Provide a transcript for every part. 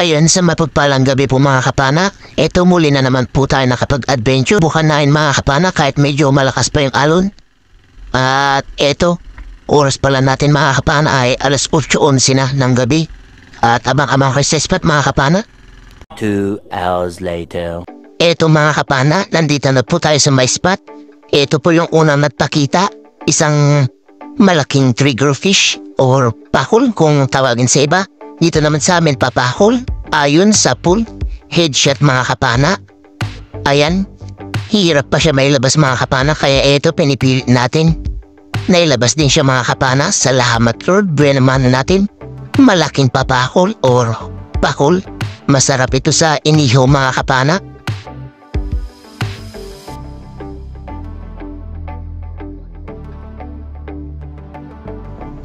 Ayun, sa mapagpalang gabi po mga kapana, eto muli na naman po tayo nakapag-adventure. Bukanain mga kapana kahit medyo malakas pa yung alon. At eto, oras pala natin mga kapana ay alas 8:11 na ng gabi. At abang-abang resespot mga kapana. 2 hours later. Eto mga kapana, nandito na po tayo sa my spot. Eto po yung unang nagpakita, isang malaking triggerfish or pakul kung tawagin sa iba. Dito naman sa amin papahol, ayon sa pool, headshot mga kapana. Ayan, hirap pa siya mailabas mga kapana kaya eto pinipilit natin. Nailabas din siya mga kapana, salamat Lord, buwan naman natin. Malaking papahol or pakul, masarap ito sa iniho mga kapana.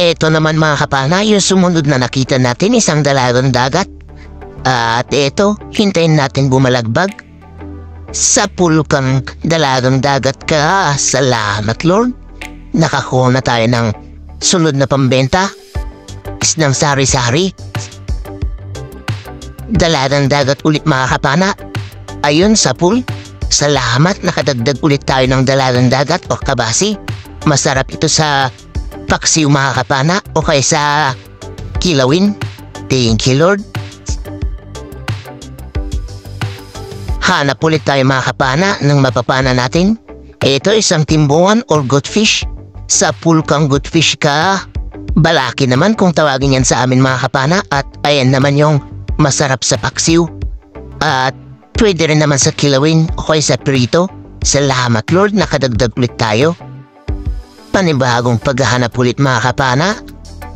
Eto naman mga kapana, yung sumunod na nakita natin isang dalagang dagat. At eto, hintayin natin bumalagbag. Sa pulkang dalagang dagat ka, salamat Lord. Nakakuha na tayo ng sunod na pambenta. Isang sari-sari. Dalagang dagat ulit mga kapana. Ayun sa pool, salamat nakadagdag ulit tayo ng dalagang dagat o kabasi. Masarap ito sa paksiw mga kapana o kaya sa kilawin. Thank you Lord. Hanap ulit tayo mga kapana ng mapapana natin. Ito isang timbungan or goldfish. Sa pool kang goldfish ka, balaki naman kung tawagin yan sa amin mga kapana. At ayan naman yung masarap sa paksiw. At pwede rin naman sa kilawin o kaya sa prito. Salamat Lord, nakadagdag ulit tayo. Panibagong paghahanap ulit mga kapana.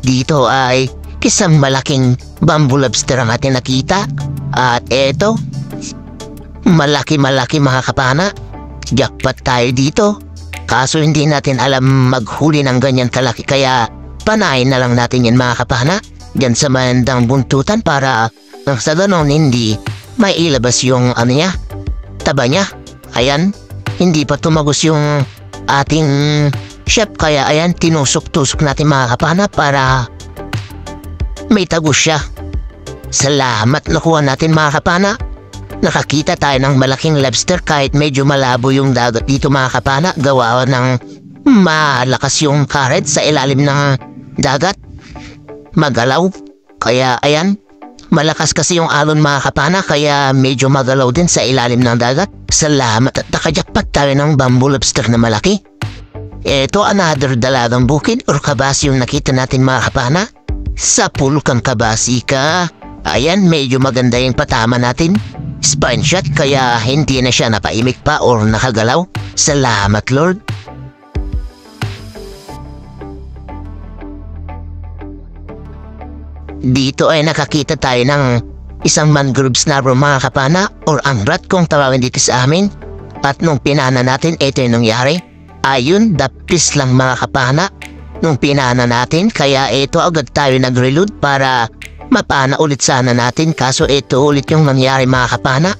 Dito ay isang malaking bamboo lobster ang ating nakita. At eto, malaki mga kapana. Jackpot tayo dito. Kaso hindi natin alam maghuli ng ganyan kalaki kaya panayin na lang natin yan mga kapana. Diyan sa mandang buntutan para nang sa ganon hindi may ilabas yung niya, taba niya. Ayan, hindi pa tumagos yung ating chef kaya ayan tinusok-tusok natin mga kapana para may tagos siya. Salamat nakuha natin mga kapana. Nakakita tayo ng malaking lobster kahit medyo malabo yung dagat dito mga kapana. Gawa ng malakas yung current sa ilalim ng dagat. Magalaw. Kaya ayan, malakas kasi yung alon mga kapana kaya medyo magalaw din sa ilalim ng dagat. Salamat at nakajakpat tayo ng bamboo lobster na malaki. Ito another dalagang bukid or kabasi yung nakita natin mga kapana. Sa pool kang kabasi ka. Ayan, medyo maganda yung patama natin. Spine shot kaya hindi na siya napaimik pa or nakagalaw. Salamat Lord. Dito ay nakakita tayo ng isang mangrove snapper mga kapana or angrat kung tawagin dito sa amin. At nung pinana natin, ito yung nangyari. Ayun, dapis lang mga kapana nung pinana natin kaya ito agad tayo nag-reload para mapana ulit sana natin kaso ito ulit yung nangyari mga kapana.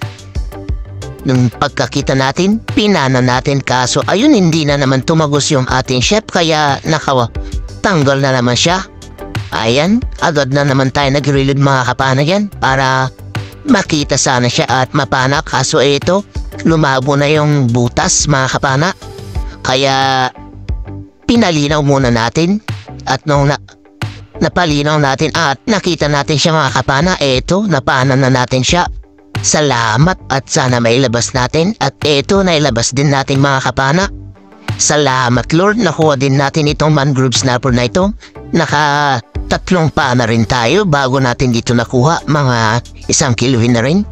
Nung pagkakita natin, pinana natin kaso ayun hindi na naman tumagos yung ating chef kaya tanggal na naman siya. Ayan, agad na naman tayo nag-reload mga kapana yan para makita sana siya at mapana kaso ito lumabo na yung butas mga kapana. Kaya pinalinaw muna natin at nung napalinaw natin at nakita natin siya mga kapana, eto napana na natin siya. Salamat at sana mailabas natin at eto nailabas din natin mga kapana. Salamat Lord, nakuha din natin itong mangrove snapper na ito. Naka 3 pa na rin tayo bago natin dito nakuha, mga 1 kiluhin na rin.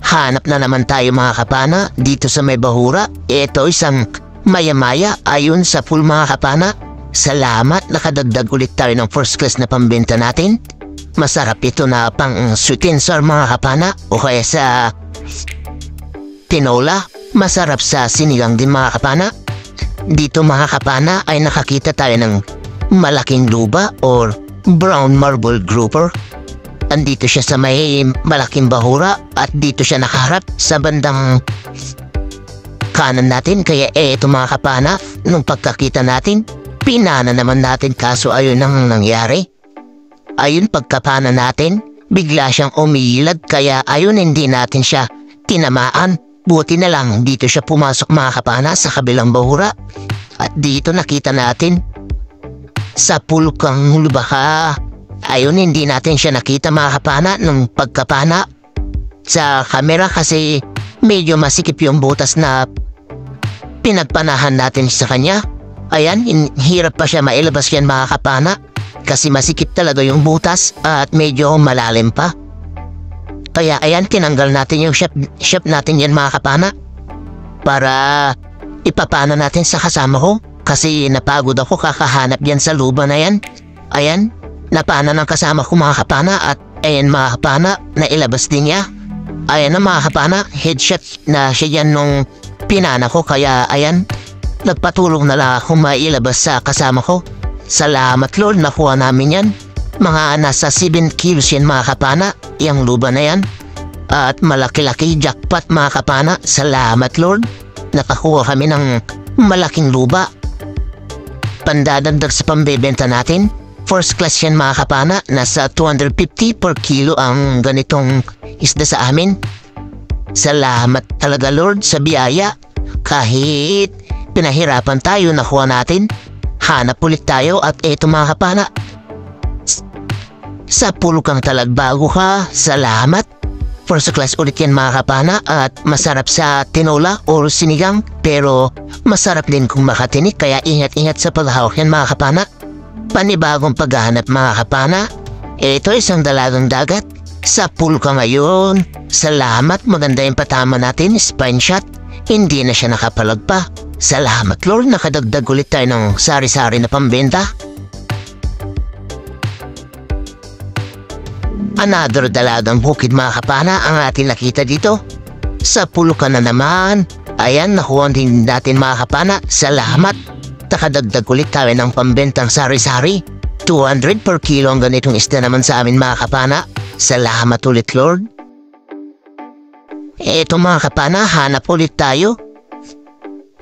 Hanap na naman tayo mga kapana dito sa may bahura. Eto isang maya-maya ayon sa pool mga kapana. Salamat, nakadagdag ulit tayo ng first class na pambenta natin. Masarap ito na pang sweet and sour mga kapana o kaya sa tinola. Masarap sa sinigang din mga kapana. Dito mga kapana ay nakakita tayo ng malaking luba or brown marble grouper. Andito siya sa may malaking bahura at dito siya nakaharap sa bandang kanan natin kaya ito mga kapana nung pagkakita natin pinana naman natin kaso ayun ang nangyari. Ayun pagkapana natin bigla siyang umilag kaya ayun hindi natin siya tinamaan. Buti na lang dito siya pumasok mga kapana sa kabilang bahura. At dito nakita natin sa pulkang lubaka. Ayun hindi natin siya nakita mga kapana nung pagkapana sa kamera kasi medyo masikip yung butas na pinagpanahan natin sa kanya. Ayan, hirap pa siya mailabas yan mga kapana kasi masikip talaga yung butas at medyo malalim pa. Kaya ayan, tinanggal natin yung ship natin yan mga kapana para ipapana natin sa kasama ko kasi napagod ako kakahanap yan sa luba na yan. Ayan, napana ng kasama ko mga kapana at ayan mga kapana, nailabas din niya. Ayan na mga kapana, headshot na siya yan nung pinana ko kaya ayan, nagpatulong na lang ako mailabas sa kasama ko. Salamat Lord, nakuha namin yan. Mga nasa 7 kilos yan mga kapana, yung luba na yan. At malaki-laki jackpot mga kapana, salamat Lord. Nakakuha kami ng malaking luba. Pandadagdag sa pambebenta natin. First class yan mga kapana, nasa 250 per kilo ang ganitong isda sa amin. Salamat talaga Lord sa biyaya. Kahit pinahirapan tayo, nakuha natin. Hanap ulit tayo at eto mga kapana. Sa pulkang talagbago ka, salamat. First class ulit yan mga kapana at masarap sa tinola o sinigang pero masarap din kung makatinik kaya ingat-ingat sa paghawak yan mga kapana. Panibagong paghahanap mga kapana. Ito isang dalagang dagat. Sa pulka ngayon. Salamat, maganda yung patama natin, spine shot. Hindi na siya nakapalag pa. Salamat Lord, nakadagdag ulit tayo ng sari-sari na pambenta. Another dalagang bukid mga kapana ang ating nakita dito. Sa pulka na naman. Ayan, nakuha din natin mga kapana. Salamat. Nakadagdag ulit tayo ng pambentang sari-sari. 200 per kilo ang ganitong isda naman sa amin mga kapana. Salamat ulit Lord. Eto mga kapana, hanap ulit tayo.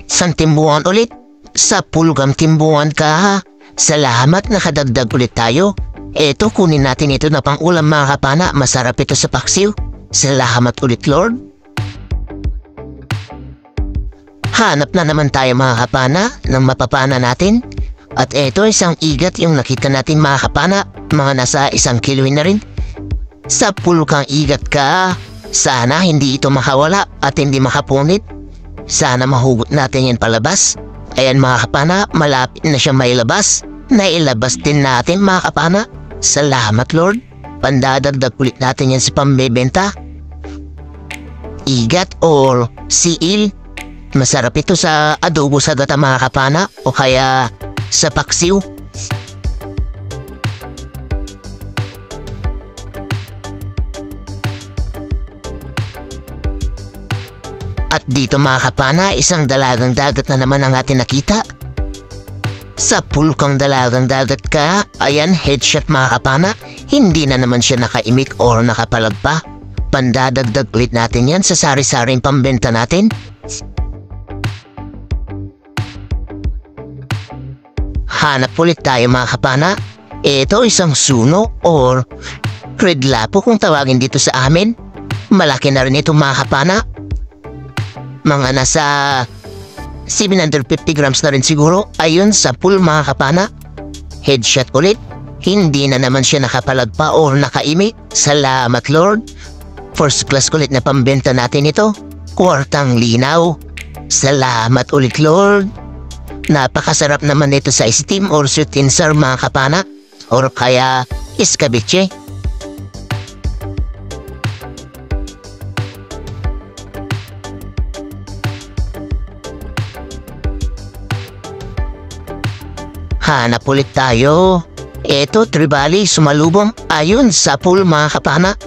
San timbuhan ulit? Sa pulgang timbuhan ka. Salamat, nakadagdag ulit tayo. Eto, kunin natin ito na pang-ulam mga kapana. Masarap ito sa paksiw. Salamat ulit Lord. Hanap na naman tayo mga kapana ng mapapana natin. At eto, isang igat yung nakita natin mga kapana. Mga nasa 1 kilo na rin. Sa pulkang igat ka. Sana hindi ito makawala at hindi makapunit. Sana mahugot natin yan palabas. Ayan mga kapana, malapit na siya mailabas. Nailabas din natin mga kapana. Salamat Lord. Pandadagdag ulit natin yan sa pambebenta. Igat or siil. Masarap ito sa adobo sa gata mga kapana o kaya sa paksiw. At dito mga kapana, isang dalagang dagat na naman ang ating nakita. Sa pulkang dalagang dagat ka, ayan headshot mga kapana, hindi na naman siya nakaimik or nakapalag pa. Pandadagdag ulit natin yan sa sari-saring pambenta natin. Hanap ulit tayo mga kapana. Ito isang suno or red lapo kung tawagin dito sa amin. Malaki na rin ito mga kapana. Mga nasa 750 grams na rin siguro. Ayun sa pool mga kapana. Headshot ulit. Hindi na naman siya nakapalag pa or nakaimik. Salamat Lord. First class ulit na pambenta natin ito. Kwartang linaw. Salamat ulit Lord. Napakasarap naman ito sa steam or sweet and sour mga kapana. Or kaya escabeche. Hanap ulit tayo. Eto, tribali, sumalubong. Ayun, sa pool mga kapana.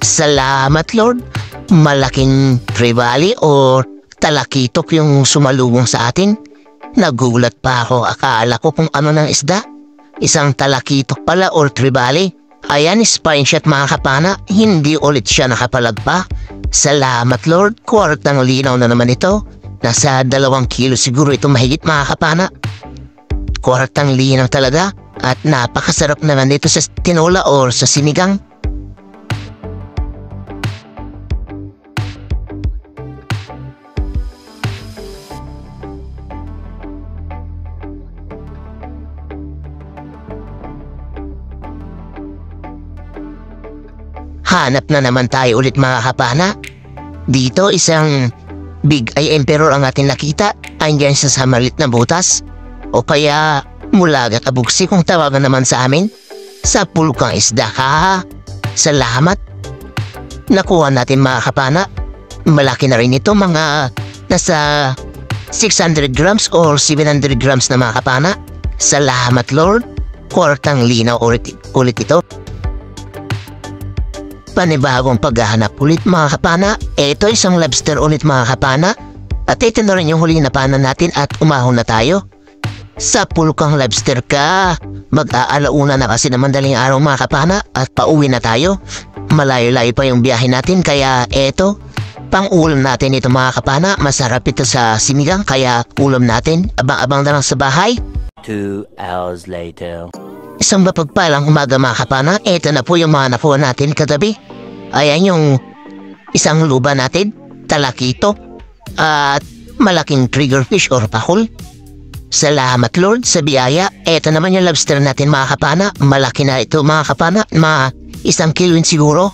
Salamat Lord. Malaking tribali or talakitok yung sumalubong sa atin. Nagulat pa ako. Akala ko kung ano ng isda. Isang talakitok pala or tribali. Ayan, spine shot mga kapana. Hindi ulit siya nakapalag pa. Salamat Lord. Kwartang linaw na naman ito. Nasa 2 kilo siguro ito mahigit mga kapana. Kwartang linaw talaga at napakasarap naman dito sa tinola or sa sinigang. Hanap na naman tayo ulit mga kapana. Dito isang Big Eye Emperor ang ating nakita. Andyan siya sa malit na butas. O kaya Mulaga Kabuksi kung tawagan naman sa amin. Sa pulkang isda ka. Salamat. Nakuha natin mga kapana. Malaki na rin ito, mga nasa 600 grams or 700 grams na mga kapana. Salamat Lord. Kwartang linaw ulit ito. Panibagong paghahanap ulit mga kapana. Ito isang lobster ulit mga kapana. At ito na rin yung huli na pana natin at umahon na tayo. Sa pulkang lobster ka. Mag-aalauna na kasi na madaling araw mga kapana at pauwi na tayo. Malayo-layo pa yung biyahe natin kaya eto, pang-ulam natin ito mga kapana. Masarap ito sa sinigang kaya ulam natin. Abang-abang na lang sa bahay. 2 hours later. Isang mapagpalang umaga mga kapana. Ito na po yung mga nakuha natin kagabi. Ayan yung isang luba natin, talakito, at malaking triggerfish or pakul. Salamat Lord sa biyaya. Ito naman yung lobster natin mga kapana. Malaki na ito mga kapana. Mga 1 kilo siguro.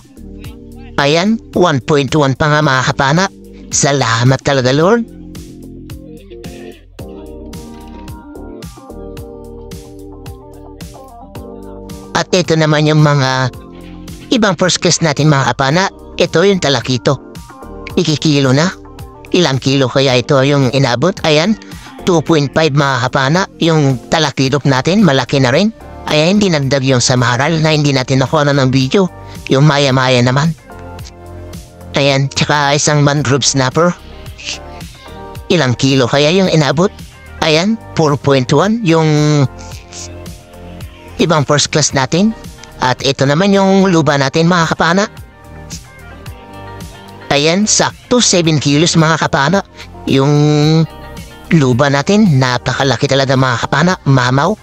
Ayan, 1.1 pa nga mga kapana. Salamat talaga Lord. At ito naman yung mga ibang first class natin mga kapana. Ito yung talakito. Ikikilo na. Ilang kilo kaya ito yung inabot? Ayan, 2.5 mga kapana. Yung talakidok natin, malaki na rin. Ayan, hindi nagdag yung sa maharal na hindi natin nakuha na ng video. Yung maya-maya naman. Ayan, tsaka isang mangrove snapper. Ilang kilo kaya yung inabot? Ayan, 4.1 yung ibang first class natin. At ito naman yung luba natin mga kapana. Ayan, sakto 7 kilos mga kapana. Yung luba natin, napakalaki talaga mga kapana. Mamaw.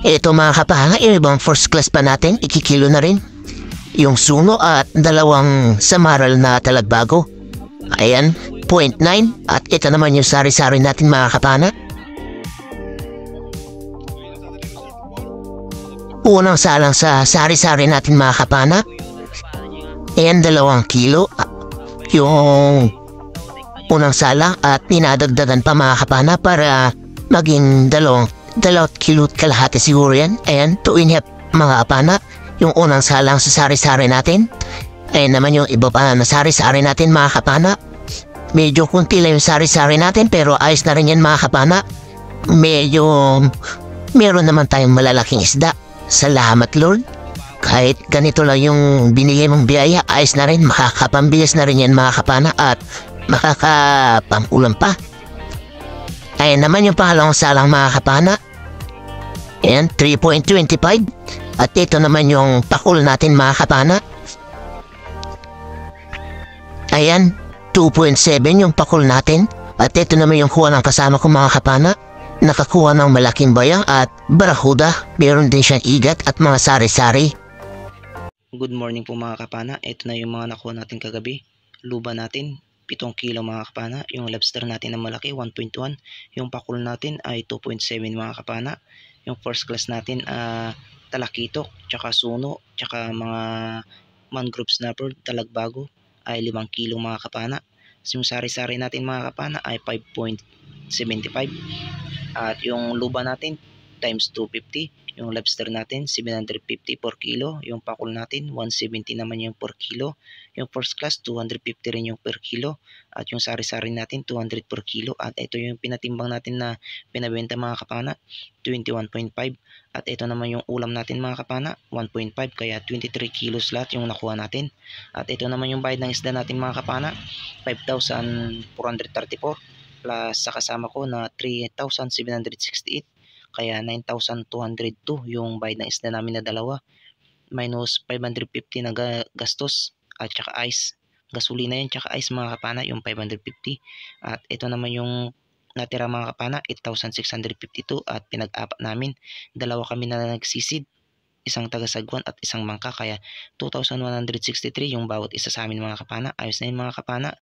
Ito mga kapana, yung ibang first class pa natin, ikikilo na rin. Yung suno at 2 samaral na talagbago. Ayan, 0.9. At ito naman yung sari-sari natin mga kapana. Unang salang sa sari-sari natin mga kapana. Ayan, 2 kilo. Yung unang salang at ninadagdagan pa mga kapana para maging 2 kilo kalahati siguro yan. Ayan, 2.5 mga kapana. Yung unang salang sa sari-sari natin. Ayan naman yung iba pa na sari-sari natin mga kapana. Medyo kunti lang yung sari-sari natin pero ayos na rin yan mga kapana. Medyo meron naman tayong malalaking isda. Salamat Lord. Kahit ganito lang yung binigay mong biyaya, ayos na rin. Makakapambigas na rin yan mga kapana at makakapangulam pa. Ayan naman yung pangalawang salang mga kapana. Ayan, 3.25. At ito naman yung pakul natin mga kapana. Ayan, 2.7 yung pakul natin. At ito naman yung kuha ng kasama ko mga kapana. Nakakuha ng malaking bayang at barakuda. Meron din siyang igat at mga sari-sari. Good morning po mga kapana. Ito na yung mga nakuha natin kagabi. Luba natin, 7 kilo mga kapana. Yung lobster natin na malaki, 1.1. Yung pakul natin ay 2.7 mga kapana. Yung first class natin, talakito, tsaka suno, tsaka mga mangrove snapper, talagbago ay 5 kilo mga kapana. So, yung sari-sari natin mga kapana ay 5.75. At yung luba natin times 250. Yung lobster natin 750 per kilo. Yung pakul natin 170 naman yung per kilo. Yung first class 250 rin yung per kilo. At yung sari-sari natin 200 per kilo. At ito yung pinatimbang natin na pinabenta mga kapana, 21.5. At ito naman yung ulam natin mga kapana, 1.5. Kaya 23 kilos lahat yung nakuha natin. At ito naman yung bayad ng isda natin mga kapana, 5,434. Plus sa kasama ko na 3,768. Kaya 9,202 yung bayad ng isda namin na dalawa. Minus 550 na gastos at saka ice. Gasolina yun tsaka ice mga kapana, yung 550. At ito naman yung natira mga kapana, 8,652. At pinag-apat namin, dalawa kami na nagsisid. Isang taga-Sagwan at isang Mangka. Kaya 2,163 yung bawat isa sa amin mga kapana. Ayos na yun mga kapana.